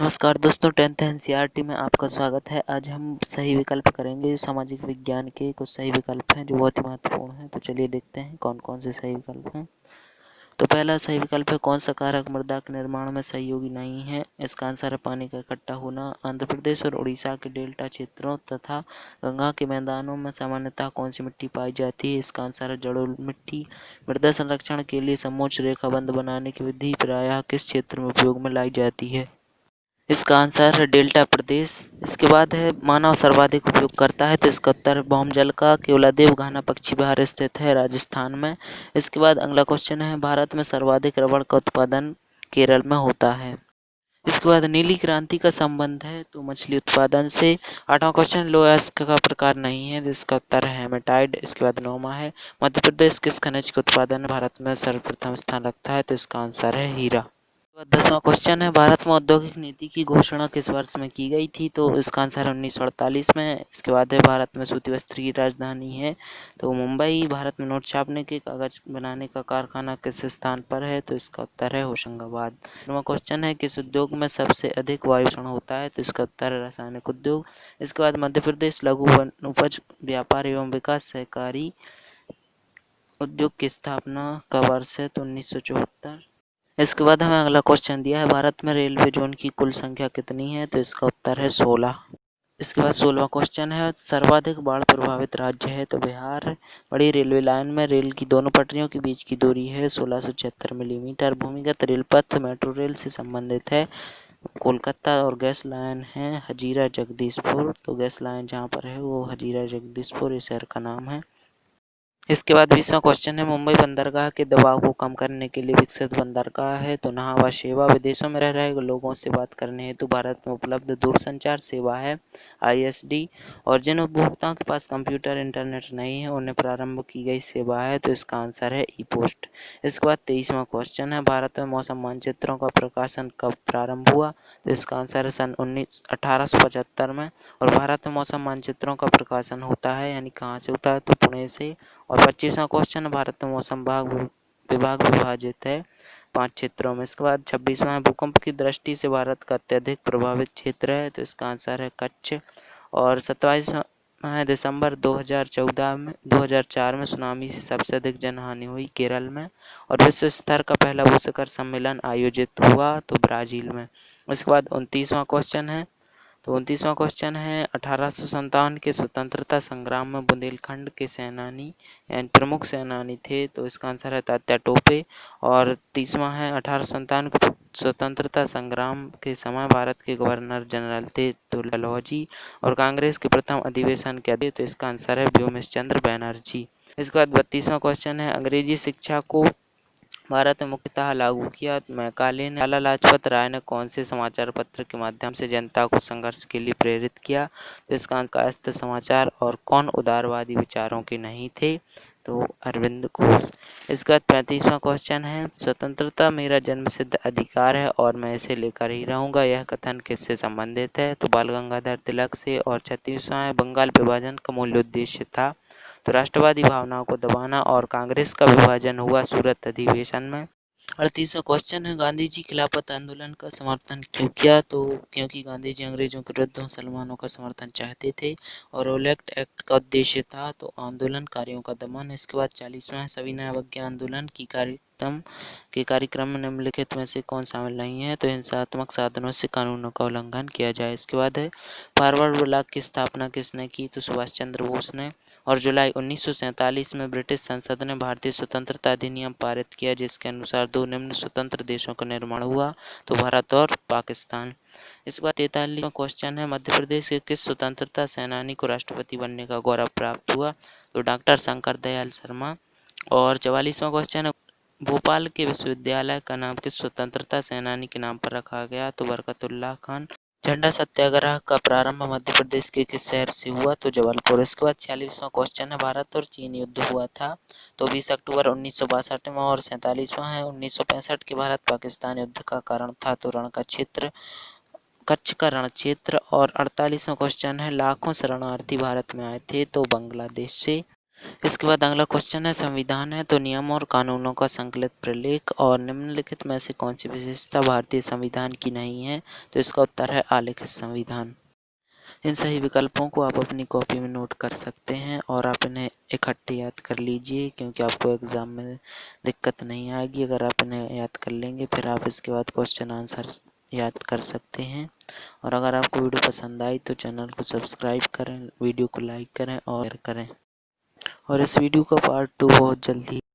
नमस्कार दोस्तों, 10th NCERT में आपका स्वागत है। आज हम सही विकल्प करेंगे। सामाजिक विज्ञान के कुछ सही विकल्प हैं जो बहुत ही महत्वपूर्ण हैं। तो चलिए देखते हैं कौन कौन से सही विकल्प हैं। तो पहला सही विकल्प है, कौन सा कारक मृदा के निर्माण में सहयोगी नहीं है। इसका आंसर है पानी का इकट्ठा होना। आंध्र प्रदेश और उड़ीसा के डेल्टा क्षेत्रों तथा गंगा के मैदानों में सामान्यतः कौन सी मिट्टी पाई जाती है। इसका आंसर है जलोढ़ मिट्टी। मृदा संरक्षण के लिए समोच्च रेखाबंध बनाने की विधि प्रायः किस क्षेत्र में उपयोग में लाई जाती है। इसका आंसर है डेल्टा प्रदेश। इसके बाद है, मानव सर्वाधिक उपयोग करता है। तो इसका उत्तर है भौमजल का। केवलादेव घाना पक्षी विहार स्थित है राजस्थान में। इसके बाद अगला क्वेश्चन है, भारत में सर्वाधिक रबड़ का उत्पादन केरल में होता है। इसके बाद नीली क्रांति का संबंध है तो मछली उत्पादन से। आठवां क्वेश्चन, लोहा का प्रकार नहीं है। तो इसका उत्तर है हेमेटाइट। इसके बाद नौवां है, मध्य प्रदेश किस खनिज के उत्पादन में भारत में सर्वप्रथम स्थान रखता है। तो इसका आंसर है हीरा। 10वां क्वेश्चन है, भारत में औद्योगिक नीति की घोषणा किस वर्ष में की गई थी। तो इसका आंसर है 1948 में। इसके बाद है, भारत में सूती वस्त्र की राजधानी है तो मुंबई। भारत में नोट छापने के कागज बनाने का कारखाना किस स्थान पर है। तो इसका उत्तर है होशंगाबाद। 9वां क्वेश्चन है, किस उद्योग में सबसे अधिक वायु प्रदूषण होता है। तो इसका उत्तर है रासायनिक उद्योग। इसके बाद मध्य प्रदेश लघु वन उपज व्यापार एवं विकास सहकारी उद्योग की स्थापना का वर्ष है। तो 1974। इसके बाद हमें अगला क्वेश्चन दिया है, भारत में रेलवे जोन की कुल संख्या कितनी है। तो इसका उत्तर है 16। इसके बाद 16वां क्वेश्चन है, सर्वाधिक बाढ़ प्रभावित राज्य है। तो बिहार। बड़ी रेलवे लाइन में रेल की दोनों पटरियों के बीच की दूरी है 1676 मिलीमीटर। भूमिगत रेल पथ मेट्रो रेल से संबंधित है कोलकाता। और गैस लाइन है हजीरा जगदीशपुर। तो गैस लाइन जहाँ पर है वो हजीरा जगदीशपुर इस शहर का नाम है। इसके बाद 20वां क्वेश्चन है, मुंबई बंदरगाह के दबाव को कम करने के लिए विकसित बंदरगाह है। तो नहावा सेवा। विदेशों में रह रहे लोगों से बात करने हेतु भारत में उपलब्ध दूरसंचार सेवा है आईएसडी। और जिन उपभोक्ताओं के पास कंप्यूटर इंटरनेट नहीं है उन्हें प्रारंभ की गई सेवा है। तो इसका आंसर है ई पोस्ट। इसके बाद 23वां क्वेश्चन है, भारत में मौसम मानचित्रों का प्रकाशन कब प्रारंभ हुआ। तो इसका आंसर है सन 1875 में। और भारत में मौसम मानचित्रों का प्रकाशन होता है यानी कहाँ से होता है, तो पुणे से। और 25वां क्वेश्चन, भारत में मौसम विभाग विभाजित है 5 क्षेत्रों में। इसके बाद 26वां, भूकंप की दृष्टि से भारत का अत्यधिक प्रभावित क्षेत्र है। तो इसका आंसर है कच्छ। और 27वां है, दिसंबर 2004 में सुनामी से सबसे अधिक जनहानि हुई केरल में। और विश्व स्तर का पहला भू शिखर सम्मेलन आयोजित हुआ तो ब्राजील में। इसके बाद 29वां क्वेश्चन है, तो 29वां क्वेश्चन है, 1857 के स्वतंत्रता संग्राम में बुंदेलखंड के सेनानी यानी प्रमुख सेनानी थे। तो इसका आंसर है तात्या टोपे। और 30वां है, 1857 के स्वतंत्रता संग्राम के समय भारत के गवर्नर जनरल थे तो डलहौजी। और कांग्रेस के प्रथम अधिवेशन के अध्यक्ष। तो इसका आंसर है व्योमेश चंद्र बैनर्जी। इसके बाद 32वां क्वेश्चन है, अंग्रेजी शिक्षा को भारत में मुख्यतः लागू किया। मैकाले ने लाला लाजपत राय ने कौन से समाचार पत्र के माध्यम से जनता को संघर्ष के लिए प्रेरित किया। तो इसका आंसर कायस्थ समाचार। और कौन उदारवादी विचारों के नहीं थे। तो अरविंद घोष। इसके बाद 35वां क्वेश्चन है, स्वतंत्रता मेरा जन्मसिद्ध अधिकार है और मैं इसे लेकर ही रहूंगा, यह कथन किससे संबंधित है। तो बाल गंगाधर तिलक से। और 36वां है, बंगाल विभाजन का मूल उद्देश्य था। तो राष्ट्रवादी भावनाओं को दबाना। और कांग्रेस का विभाजन हुआ सूरत अधिवेशन में। 38वां क्वेश्चन है, गांधी जी खिलाफत आंदोलन का समर्थन क्यों किया। तो क्योंकि गांधी जी अंग्रेजों के विरुद्ध मुसलमानों का समर्थन चाहते थे। और रोलेक्ट एक्ट का उद्देश्य था तो आंदोलनकारियों का दमन। इसके बाद 40वां है, सविनय अवज्ञा आंदोलन की कार्यक्रम में निम्नलिखित में से कौन शामिल नहीं है। तो हिंसात्मक साधनों से कानूनों का उल्लंघन किया जाए। इसके बाद है, फॉरवर्ड ब्लॉक की स्थापना किसने की। तो सुभाष चंद्र बोस ने। और जुलाई 1947 में ब्रिटिश संसद ने भारतीय स्वतंत्रता अधिनियम पारित किया जिसके अनुसार 2 निम्न स्वतंत्र देशों का निर्माण हुआ तो भारत और पाकिस्तान। इसके बाद 43वां क्वेश्चन है, मध्य प्रदेश के किस स्वतंत्रता सेनानी को राष्ट्रपति बनने का गौरव प्राप्त हुआ। तो डॉक्टर शंकर दयाल शर्मा। और 44वां क्वेश्चन है, भोपाल के विश्वविद्यालय का नाम किस स्वतंत्रता सेनानी के नाम पर रखा गया। तो बरकतुल्लाह खान। झंडा सत्याग्रह का प्रारंभ मध्य प्रदेश के किस शहर से हुआ। तो जबलपुर। इसके बाद 46वां क्वेश्चन है, भारत और चीन युद्ध हुआ था तो 20 अक्टूबर 1962 में। और 47वां है, 1965 के भारत पाकिस्तान युद्ध का कारण था तो रण का क्षेत्र, कच्छ का रण क्षेत्र। और 48वां क्वेश्चन है, लाखों शरणार्थी भारत में आए थे तो बांग्लादेश से। इसके बाद अगला क्वेश्चन है, संविधान है तो नियम और कानूनों का संकलित प्रलेख और निम्नलिखित में से कौन सी विशेषता भारतीय संविधान की नहीं है? तो इसका उत्तर है आलेखित संविधान। इन सही विकल्पों को आप अपनी कॉपी में नोट कर सकते हैं और आप इन्हें इकट्ठे याद कर लीजिए, क्योंकि आपको एग्ज़ाम में दिक्कत नहीं आएगी अगर आप इन्हें याद कर लेंगे। फिर आप इसके बाद क्वेश्चन आंसर याद कर सकते हैं। और अगर आपको वीडियो पसंद आई तो चैनल को सब्सक्राइब करें, वीडियो को लाइक करें और शेयर करें। और इस वीडियो का पार्ट 2 बहुत जल्दी